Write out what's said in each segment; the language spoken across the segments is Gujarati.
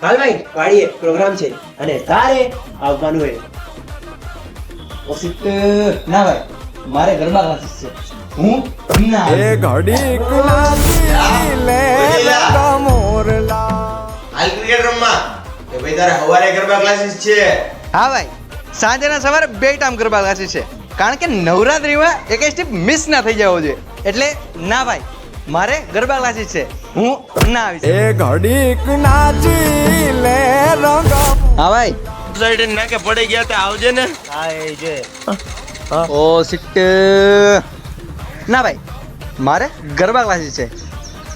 હાલ ભાઈ વાડીએ પ્રોગ્રામ છે અને તારે આવવાનું હોય. ઓસિત ના ભાઈ મારે ગરબા ક્લાસીસ છે હું ના એ ઘડી કુલાસી લે રંગા મોરલા. હાલ ક્રિકેટ રમવા કે ભાઈ તારે સવારે ગરબા ક્લાસીસ છે? હા ભાઈ સાંજના સવારે 2 ટાઈમ ગરબા ક્લાસીસ છે કારણ કે નવરાત્રીમાં એક સ્ટેપ મિસ ના થઈ જવો જોઈએ એટલે ના ભાઈ મારે ગરબા ક્લાસીસ છે હું ના આવીશ. એ ઘડી કુલાસી લે રંગા. હા ભાઈ સાઈડ નાકે પડી ગયા તો આવજે ને. ઓ સિટ ના ભાઈ મારે ગરબા ક્લાસીસ છે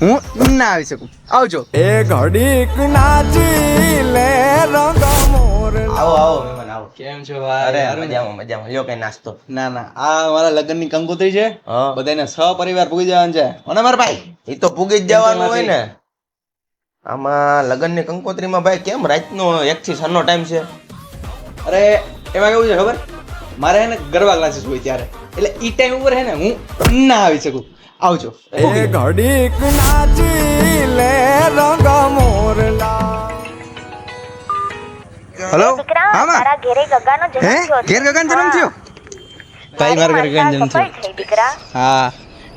હું ના આવી શકું આવજો. એ ઘડી કુલાસી લે રંગા મોરલા. આવો આવો મહેમાન આવો. કેમ છો અરે મજામાં મજામાં. લ્યો કઈ નાસ્તો. ના ના આ મારા લગ્નની કંકોત્રી છે હા. બધાને સહપરિવાર પૂગી જવાનું છે અને મારા ભાઈ એ તો પૂગી જ જવાનું હોય ને. આમાં લગ્નની કંકોત્રીમાં ભાઈ કેમ રાતનો 1 થી 6 નો ટાઈમ છે? અરે એમાં કેવું છે ખબર મારે હે ને ગરબા ક્લાસીસ હોય ત્યારે એટલે ઈ ટાઈમ ઉપર હે ને હું ના આવી શકું આવજો. એ ઘડી કુલાસી લે રંગા મોરલા. હેલો દીકરા હા માં તારા ઘેરે ગગાનો હે જન્મ થયો છે. ઘેર ગગન જન્મ થયો ભાઈ તારી મારા ઘરે ગગન જન્મ વાર્તા થયો સફળ થઈ, દીકરા હા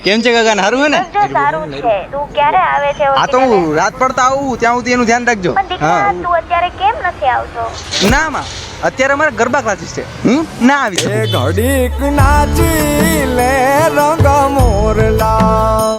કેમ છે ગગન સારું હે ને બસ જો સારું છે તું ક્યારે આવે છે આ તો હોસ્પિટલે? હું રાત પડતા આવું ત્યાં સુધી એનું ધ્યાન રાખજો. પણ દીકરા હા તું અત્યારે કેમ નથી આવતો? ના માં અત્યારે અમારે ગરબા ક્લાસીસ છે હું ના આવી શકું. એ ઘડી કુલાસી લે રંગા મોરલા.